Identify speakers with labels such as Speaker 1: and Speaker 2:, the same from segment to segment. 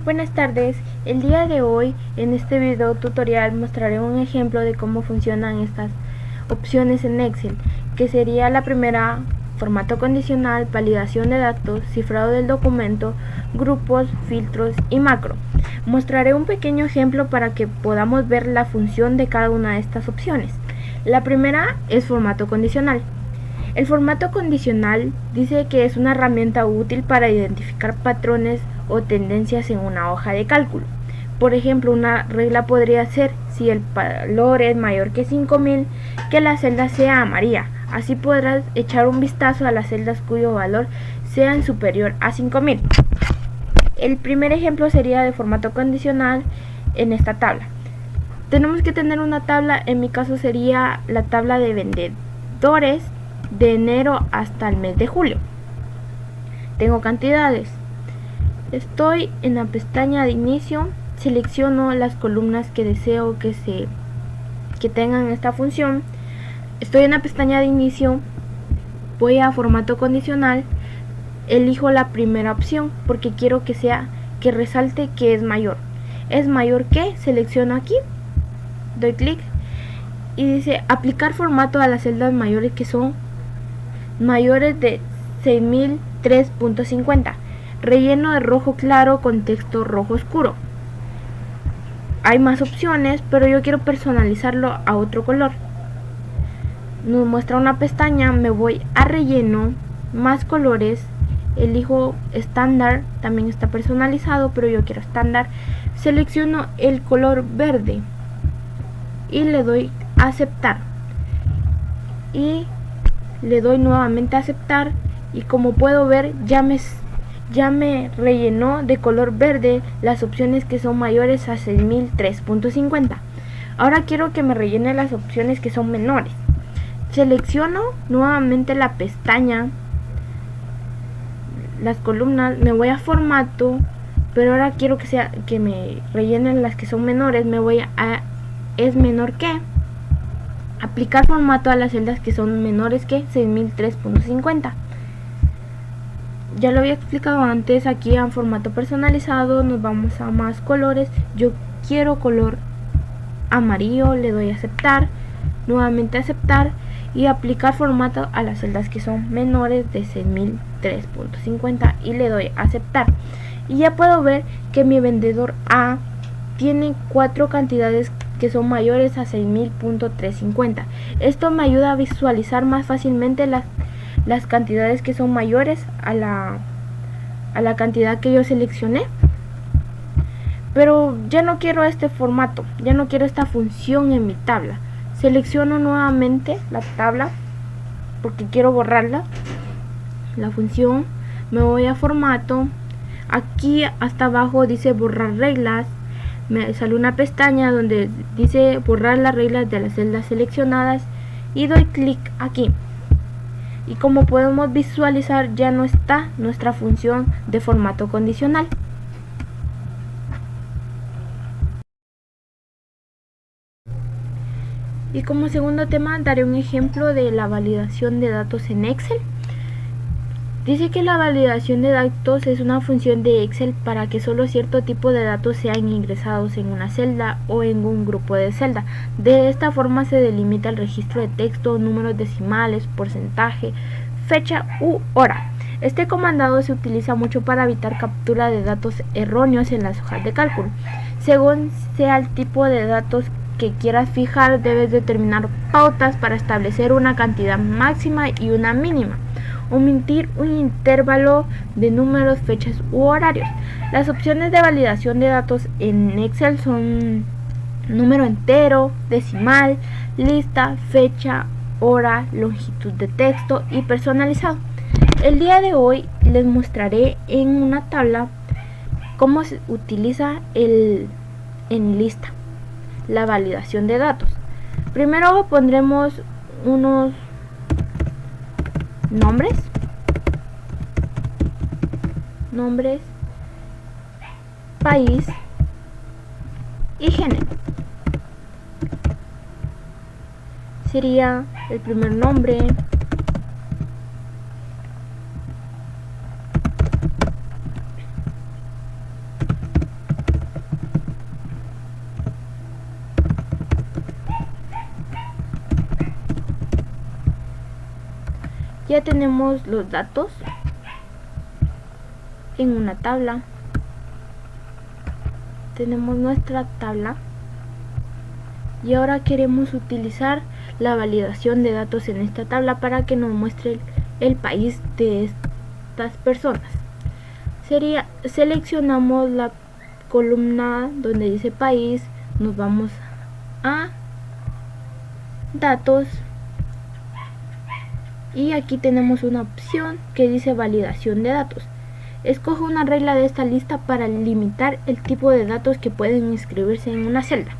Speaker 1: Buenas tardes, el día de hoy en este video tutorial mostraré un ejemplo de cómo funcionan estas opciones en Excel, que sería la primera: formato condicional, validación de datos, cifrado del documento, grupos, filtros y macro. Mostraré un pequeño ejemplo para que podamos ver la función de cada una de estas opciones. La primera es formato condicional. El formato condicional dice que es una herramienta útil para identificar patrones o tendencias en una hoja de cálculo. Por ejemplo, una regla podría ser: si el valor es mayor que 5000, que la celda sea amarilla. Así podrás echar un vistazo a las celdas cuyo valor sea superior a 5000. El primer ejemplo sería de formato condicional en esta tabla. Tenemos que tener una tabla, en mi caso sería la tabla de vendedores de enero hasta el mes de julio. Tengo cantidades. Estoy en la pestaña de inicio, selecciono las columnas que deseo que tengan esta función. Estoy en la pestaña de inicio, voy a formato condicional, elijo la primera opción porque quiero que resalte que es mayor. Es mayor que, selecciono aquí, doy clic y dice aplicar formato a las celdas mayores que son mayores de 6003.50. Relleno de rojo claro con texto rojo oscuro. Hay más opciones, pero yo quiero personalizarlo a otro color. Nos muestra una pestaña, me voy a relleno, más colores, elijo estándar, también está personalizado, pero yo quiero estándar. Selecciono el color verde y le doy a aceptar. Y le doy nuevamente a aceptar y como puedo ver ya me rellenó de color verde las opciones que son mayores a 6003.50. Ahora quiero que me rellene las opciones que son menores. Selecciono nuevamente la pestaña, las columnas, me voy a formato, pero ahora quiero que me rellenen las que son menores. Me voy a es menor que, aplicar formato a las celdas que son menores que 6003.50. Ya lo había explicado antes. Aquí en formato personalizado nos vamos a más colores. Yo quiero color amarillo, le doy a aceptar, nuevamente aceptar y aplicar formato a las celdas que son menores de 6003.50 y le doy a aceptar. Y ya puedo ver que mi vendedor A tiene 4 cantidades que son mayores a 6000.350. Esto me ayuda a visualizar más fácilmente las cantidades que son mayores a la cantidad que yo seleccioné. Pero ya no quiero este formato, ya no quiero esta función en mi tabla. Selecciono nuevamente la tabla porque quiero borrarla, la función. Me voy a formato, aquí hasta abajo dice borrar reglas. Me sale una pestaña donde dice borrar las reglas de las celdas seleccionadas y doy clic aquí. Y como podemos visualizar, ya no está nuestra función de formato condicional. Y como segundo tema daré un ejemplo de la validación de datos en Excel. Dice que la validación de datos es una función de Excel para que solo cierto tipo de datos sean ingresados en una celda o en un grupo de celda. De esta forma se delimita el registro de texto, números decimales, porcentaje, fecha u hora. Este comandado se utiliza mucho para evitar captura de datos erróneos en las hojas de cálculo. Según sea el tipo de datos que quieras fijar, debes determinar pautas para establecer una cantidad máxima y una mínima. Omitir un intervalo de números, fechas u horarios. Las opciones de validación de datos en Excel son número entero, decimal, lista, fecha, hora, longitud de texto y personalizado. El día de hoy les mostraré en una tabla cómo se utiliza en lista la validación de datos. Primero pondremos unos nombres, país y género. Sería el primer nombre, Ya tenemos los datos en una tabla. Tenemos nuestra tabla y ahora queremos utilizar la validación de datos en esta tabla para que nos muestre el país de estas personas. Seleccionamos la columna donde dice país, nos vamos a datos y aquí tenemos una opción que dice validación de datos. Escoge una regla de esta lista para limitar el tipo de datos que pueden inscribirse en una celda.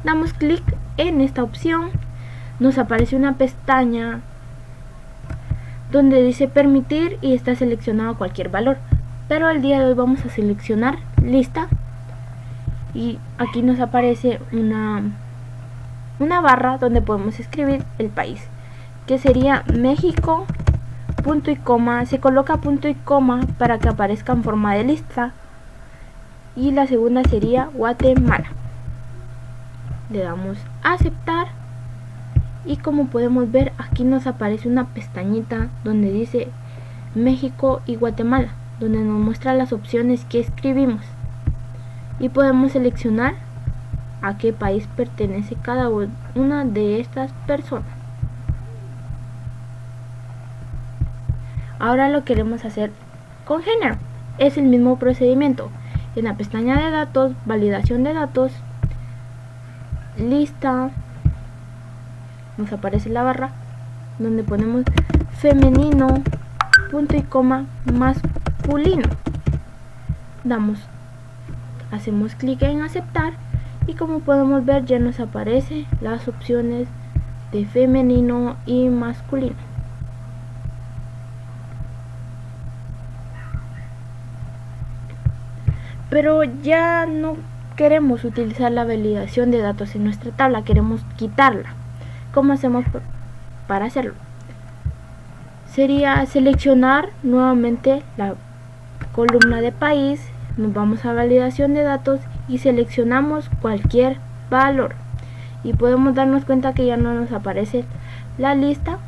Speaker 1: Damos clic en esta opción, nos aparece una pestaña donde dice permitir y está seleccionado cualquier valor, pero el día de hoy vamos a seleccionar lista y aquí nos aparece una barra donde podemos escribir el país, que sería México, punto y coma, se coloca punto y coma para que aparezca en forma de lista, y la segunda sería Guatemala. Le damos a aceptar y como podemos ver aquí nos aparece una pestañita donde dice México y Guatemala, donde nos muestra las opciones que escribimos y podemos seleccionar a qué país pertenece cada una de estas personas. Ahora lo queremos hacer con género. Es el mismo procedimiento. En la pestaña de datos, validación de datos, lista, nos aparece la barra donde ponemos femenino, punto y coma, masculino. Hacemos clic en aceptar y como podemos ver ya nos aparecen las opciones de femenino y masculino. Pero ya no queremos utilizar la validación de datos en nuestra tabla, queremos quitarla. ¿Cómo hacemos para hacerlo? Sería seleccionar nuevamente la columna de país, nos vamos a validación de datos y seleccionamos cualquier valor y podemos darnos cuenta que ya no nos aparece la lista,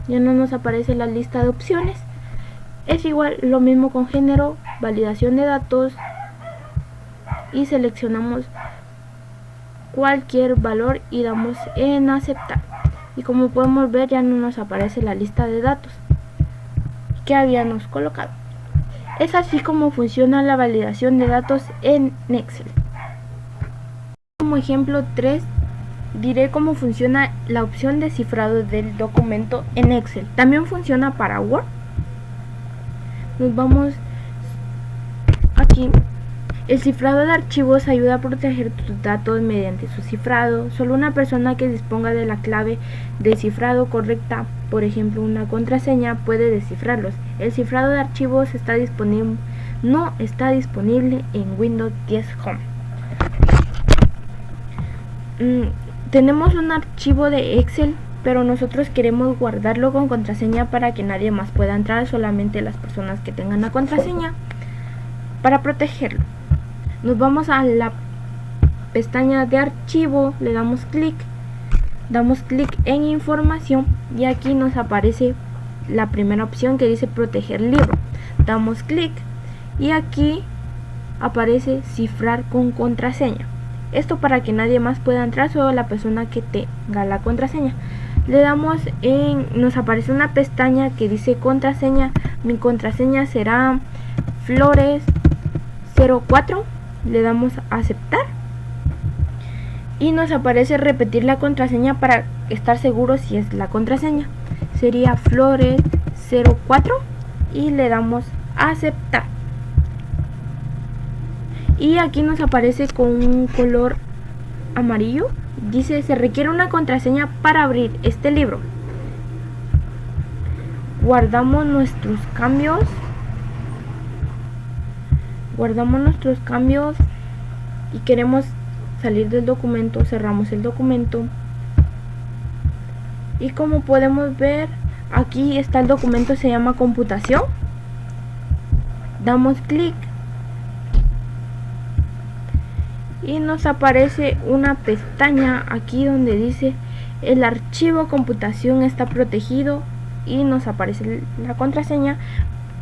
Speaker 1: de opciones. Es igual lo mismo con género, validación de datos y seleccionamos cualquier valor y damos en aceptar y como podemos ver ya no nos aparece la lista de datos que habíamos colocado. Es así como funciona la validación de datos en Excel. Como ejemplo 3 diré cómo funciona la opción de cifrado del documento en Excel. También funciona para Word. Nos vamos aquí. El cifrado de archivos ayuda a proteger tus datos mediante su cifrado. Solo una persona que disponga de la clave de cifrado correcta, por ejemplo una contraseña, puede descifrarlos. El cifrado de archivos no está disponible en Windows 10 Home. Tenemos un archivo de Excel, pero nosotros queremos guardarlo con contraseña para que nadie más pueda entrar, solamente las personas que tengan la contraseña, para protegerlo. Nos vamos a la pestaña de archivo, le damos clic en información y aquí nos aparece la primera opción que dice proteger libro. Damos clic y aquí aparece cifrar con contraseña. Esto para que nadie más pueda entrar, solo la persona que tenga la contraseña. Nos aparece una pestaña que dice contraseña. Mi contraseña será Flores04. Le damos a aceptar y nos aparece repetir la contraseña para estar seguros si es la contraseña. Sería Flores04 y le damos a aceptar. Y aquí nos aparece con un color amarillo. Dice se requiere una contraseña para abrir este libro. Guardamos nuestros cambios y queremos salir del documento, cerramos el documento y como podemos ver aquí está el documento, se llama computación. Damos clic y nos aparece una pestaña aquí donde dice el archivo computación está protegido y nos aparece la contraseña.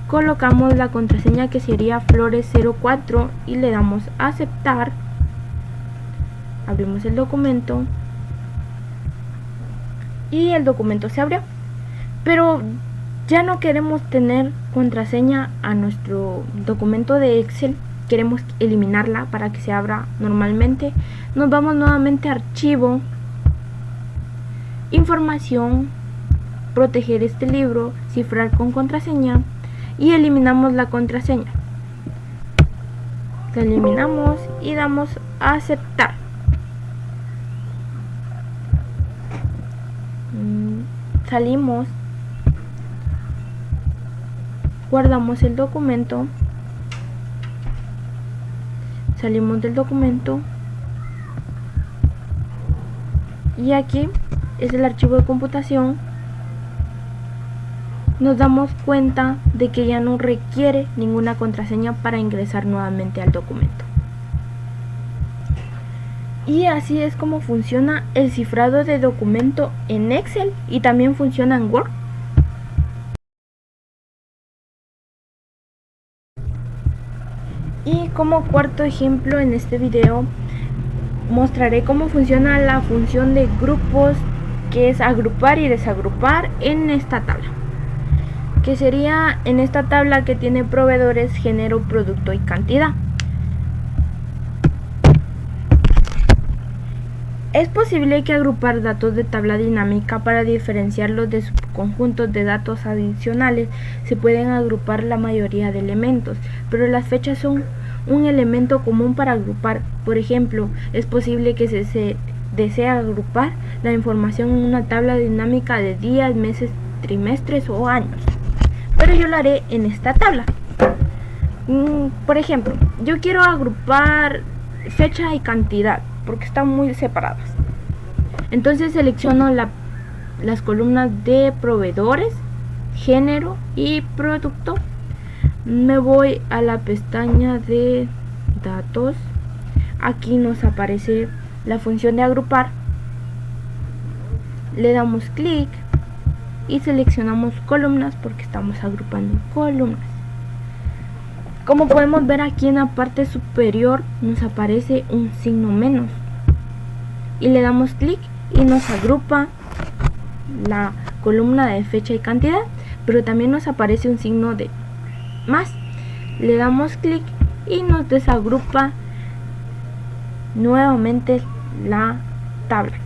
Speaker 1: Colocamos la contraseña, que sería flores04, y le damos a aceptar. Abrimos el documento y el documento se abrió, pero ya no queremos tener contraseña a nuestro documento de Excel, queremos eliminarla para que se abra normalmente. Nos vamos nuevamente a archivo, información, proteger este libro, cifrar con contraseña, y eliminamos la contraseña. La eliminamos y damos a aceptar. Salimos, guardamos el documento, salimos del documento y aquí es el archivo de computación. Nos damos cuenta de que ya no requiere ninguna contraseña para ingresar nuevamente al documento. Y así es como funciona el cifrado de documento en Excel, y también funciona en Word. Y como cuarto ejemplo, en este video mostraré cómo funciona la función de grupos, que es agrupar y desagrupar en esta tabla, que sería en esta tabla que tiene proveedores, género, producto y cantidad. Es posible que agrupar datos de tabla dinámica para diferenciarlos de subconjuntos de datos adicionales. Se pueden agrupar la mayoría de elementos, pero las fechas son un elemento común para agrupar. Por ejemplo, es posible que se desee agrupar la información en una tabla dinámica de días, meses, trimestres o años, pero yo lo haré en esta tabla. Por ejemplo, yo quiero agrupar fecha y cantidad porque están muy separadas. Entonces selecciono las columnas de proveedores, género y producto. Me voy a la pestaña de datos. Aquí nos aparece la función de agrupar. Le damos clic y seleccionamos columnas porque estamos agrupando columnas. Como podemos ver, aquí en la parte superior nos aparece un signo menos y le damos clic y nos agrupa la columna de fecha y cantidad, pero también nos aparece un signo de más. Le damos clic y nos desagrupa nuevamente la tabla.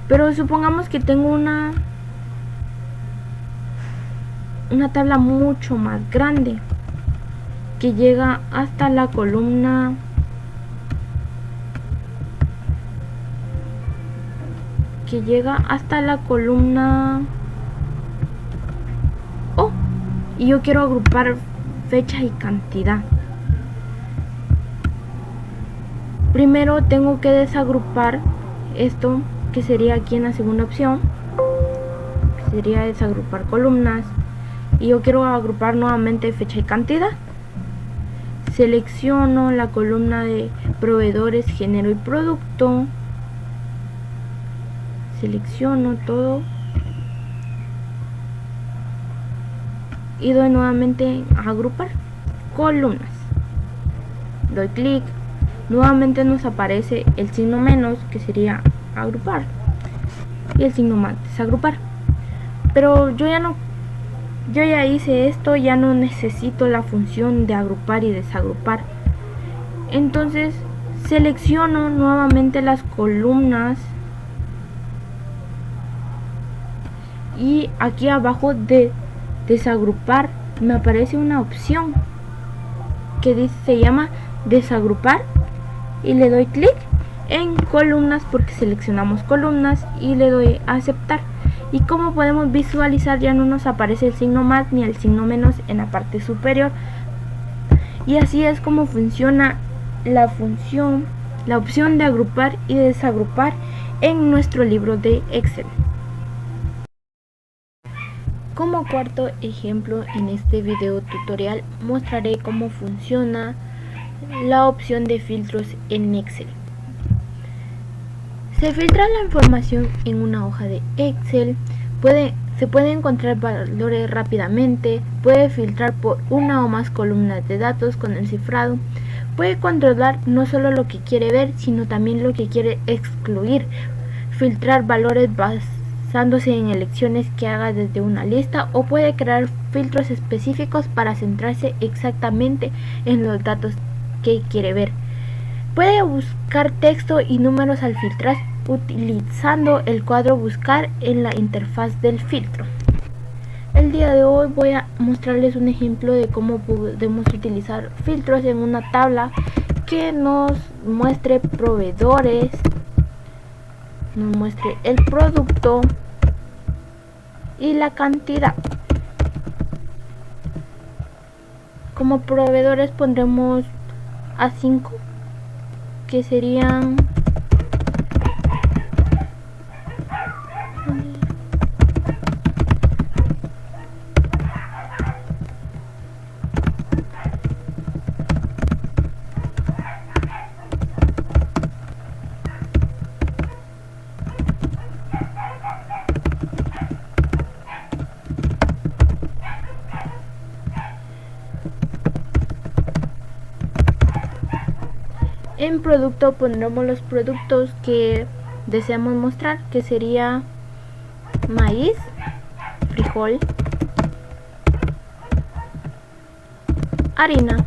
Speaker 1: Pero supongamos que tengo una tabla mucho más grande, que llega hasta la columna O, y yo quiero agrupar fecha y cantidad. Primero tengo que desagrupar esto, que sería aquí en la segunda opción, sería desagrupar columnas, y yo quiero agrupar nuevamente fecha y cantidad. Selecciono la columna de proveedores, género y producto, selecciono todo y doy nuevamente a agrupar columnas. Doy clic, nuevamente nos aparece el signo menos, que sería agrupar, y el signo más, desagrupar. Pero yo ya hice esto, ya no necesito la función de agrupar y desagrupar. Entonces selecciono nuevamente las columnas y aquí abajo de desagrupar me aparece una opción que dice, se llama desagrupar, y le doy clic en columnas porque seleccionamos columnas y le doy a aceptar. Y como podemos visualizar, ya no nos aparece el signo más ni el signo menos en la parte superior. Y así es como funciona la opción de agrupar y desagrupar en nuestro libro de Excel. Como cuarto ejemplo, en este video tutorial mostraré cómo funciona la opción de filtros en Excel. Se filtra la información en una hoja de Excel. Se puede encontrar valores rápidamente, puede filtrar por una o más columnas de datos con el cifrado, puede controlar no solo lo que quiere ver, sino también lo que quiere excluir, filtrar valores basándose en elecciones que haga desde una lista, o puede crear filtros específicos para centrarse exactamente en los datos que quiere ver. Puede buscar texto y números al filtrar utilizando el cuadro buscar en la interfaz del filtro. El día de hoy voy a mostrarles un ejemplo de cómo podemos utilizar filtros en una tabla que nos muestre proveedores, nos muestre el producto y la cantidad. Como proveedores pondremos a 5, que serían en producto pondremos los productos que deseamos mostrar, que sería maíz, frijol, harina,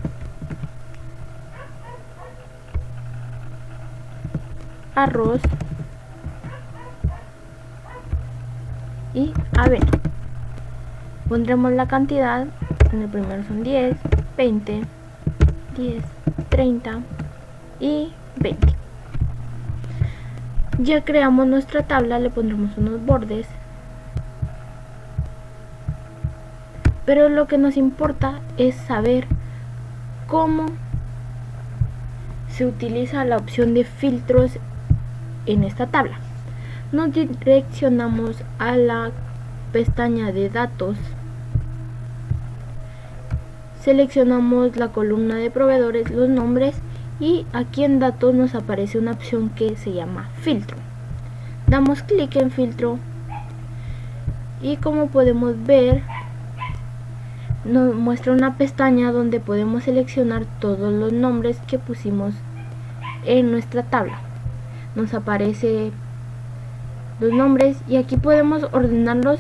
Speaker 1: arroz y avena. Pondremos la cantidad, en el primero son 10, 20, 10, 30 y 20. Ya creamos nuestra tabla, le pondremos unos bordes, pero lo que nos importa es saber cómo se utiliza la opción de filtros en esta tabla. Nos direccionamos a la pestaña de datos, seleccionamos la columna de proveedores, los nombres, y aquí en datos nos aparece una opción que se llama filtro. Damos clic en filtro y como podemos ver nos muestra una pestaña donde podemos seleccionar todos los nombres que pusimos en nuestra tabla. Nos aparece los nombres y aquí podemos ordenarlos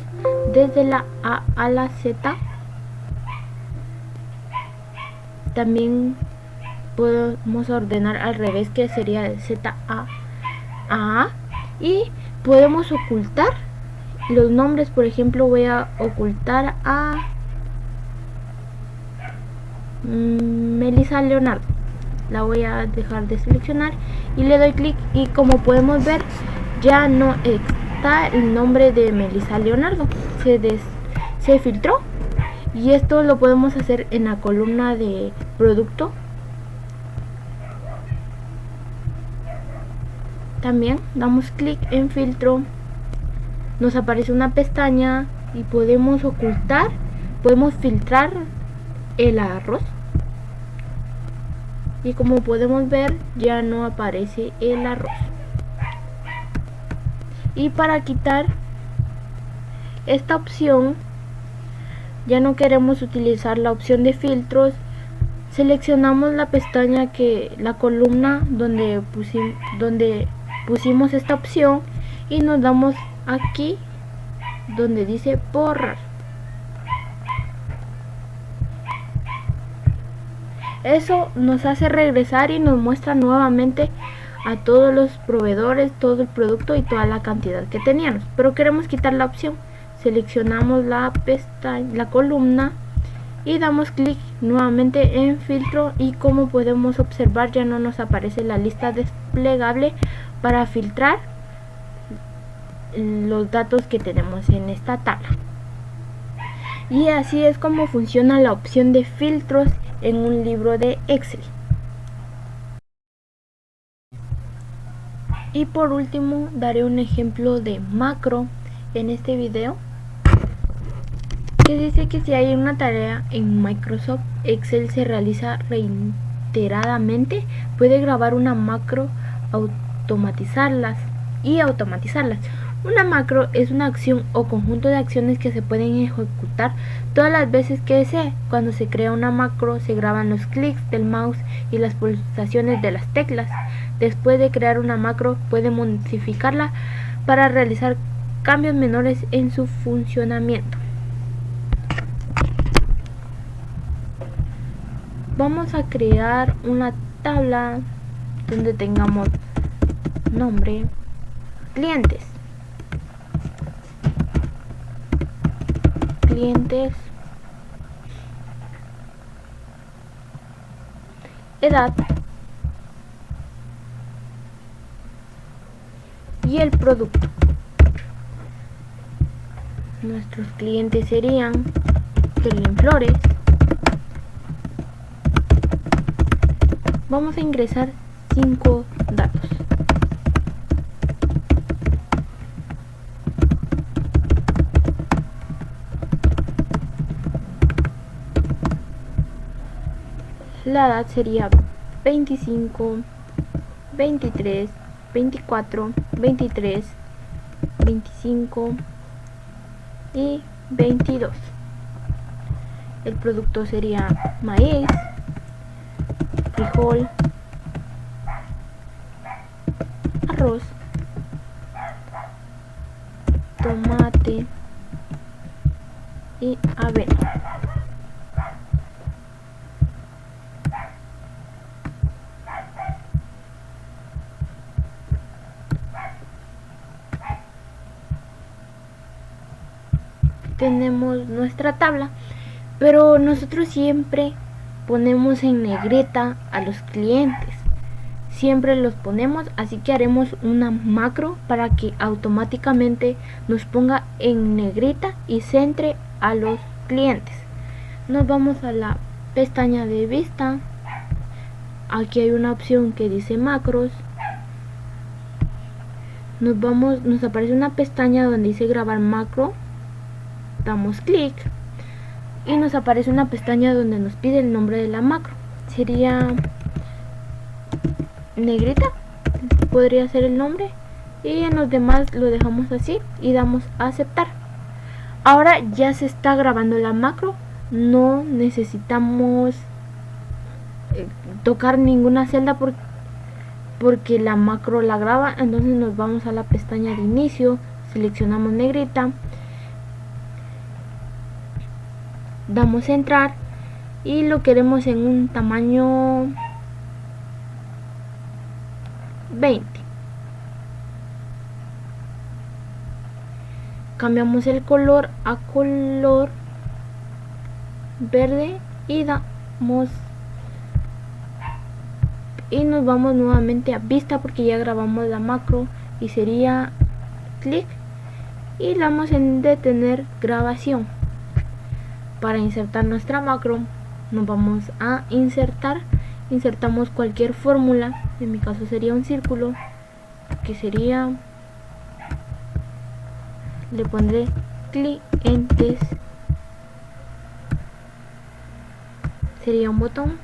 Speaker 1: desde la A a la Z. También podemos ordenar al revés, que sería de Z a A, y podemos ocultar los nombres. Por ejemplo, voy a ocultar a Melissa Leonardo, la voy a dejar de seleccionar y le doy clic, y como podemos ver ya no está el nombre de Melissa Leonardo, se filtró. Y esto lo podemos hacer en la columna de producto. También damos clic en filtro, nos aparece una pestaña y podemos ocultar, podemos filtrar el arroz, y como podemos ver ya no aparece el arroz. Y para quitar esta opción, ya no queremos utilizar la opción de filtros, seleccionamos la pestaña, la columna donde pusimos esta opción, y nos damos aquí donde dice borrar. Eso nos hace regresar y nos muestra nuevamente a todos los proveedores, todo el producto y toda la cantidad que teníamos, pero queremos quitar la opción. Seleccionamos la pestaña, la columna, y damos clic nuevamente en filtro, y como podemos observar ya no nos aparece la lista desplegable para filtrar los datos que tenemos en esta tabla. Y así es como funciona la opción de filtros en un libro de Excel. Y por último daré un ejemplo de macro en este video, que dice que si hay una tarea en Microsoft Excel se realiza reiteradamente, puede grabar una macro, automatizarlas. Una macro es una acción o conjunto de acciones que se pueden ejecutar todas las veces que desee. Cuando se crea una macro, se graban los clics del mouse y las pulsaciones de las teclas. Después de crear una macro, puede modificarla para realizar cambios menores en su funcionamiento. Vamos a crear una tabla donde tengamos nombre, clientes, edad y el producto. Nuestros clientes serían Kelvin Flores. Vamos a ingresar 5 datos. La edad sería 25, 23, 24, 23, 25 y 22. El producto sería maíz, frijol, arroz, tomate y avena. Tenemos nuestra tabla, pero nosotros siempre ponemos en negreta a los clientes, siempre los ponemos, así que haremos una macro para que automáticamente nos ponga en negrita y centre a los clientes. Nos vamos a la pestaña de vista. Aquí hay una opción que dice macros. Nos aparece una pestaña donde dice grabar macro. Damos clic y nos aparece una pestaña donde nos pide el nombre de la macro. Sería negrita, podría ser el nombre, y en los demás lo dejamos así y damos a aceptar. Ahora ya se está grabando la macro, no necesitamos tocar ninguna celda porque la macro la graba. Entonces nos vamos a la pestaña de inicio, seleccionamos negrita, damos a entrar y lo queremos en un tamaño 20. Cambiamos el color a color verde y nos vamos nuevamente a vista porque ya grabamos la macro y sería clic y le damos en detener grabación. Para insertar nuestra macro nos vamos a insertamos cualquier fórmula, en mi caso sería un círculo, que sería, le pondré clientes, sería un botón,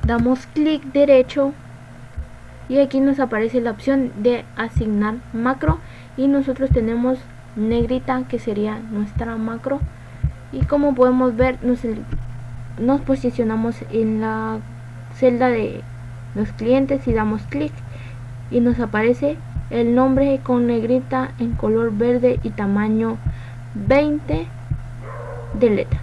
Speaker 1: damos clic derecho y aquí nos aparece la opción de asignar macro y nosotros tenemos negrita que sería nuestra macro. Y como podemos ver, nos posicionamos en la celda de los clientes y damos clic y nos aparece el nombre con negrita en color verde y tamaño 20 de letra.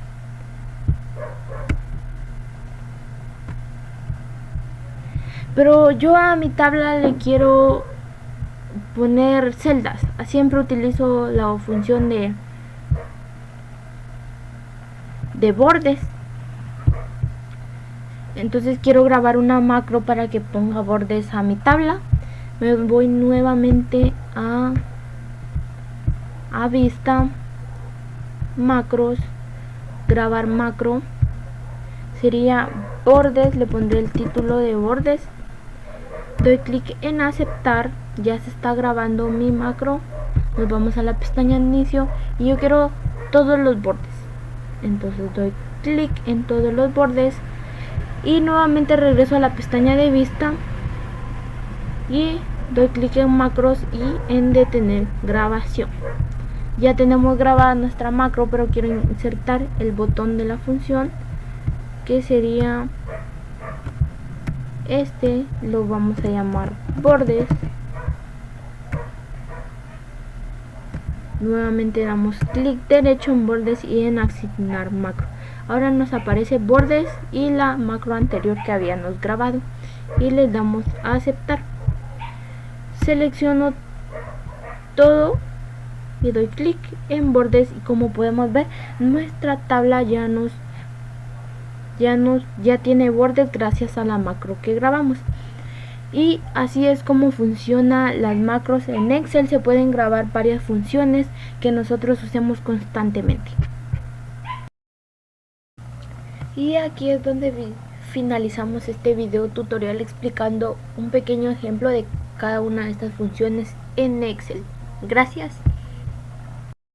Speaker 1: Pero yo a mi tabla le quiero poner celdas. Siempre utilizo la función de bordes. Entonces quiero grabar una macro para que ponga bordes a mi tabla. Me voy nuevamente a vista, macros, grabar macro, sería bordes, le pondré el título de bordes, doy clic en aceptar, ya se está grabando mi macro, nos vamos a la pestaña de inicio y yo quiero todos los bordes. Entonces doy clic en todos los bordes y nuevamente regreso a la pestaña de vista y doy clic en macros y en detener grabación. Ya tenemos grabada nuestra macro, pero quiero insertar el botón de la función, que sería este. Lo vamos a llamar bordes. Nuevamente damos clic derecho en bordes y en asignar macro. Ahora nos aparece bordes y la macro anterior que habíamos grabado, y le damos a aceptar. Selecciono todo y doy clic en bordes, y como podemos ver, nuestra tabla ya tiene bordes gracias a la macro que grabamos. Y así es como funcionan las macros en Excel. Se pueden grabar varias funciones que nosotros usemos constantemente. Y aquí es donde finalizamos este video tutorial explicando un pequeño ejemplo de cada una de estas funciones en Excel. Gracias.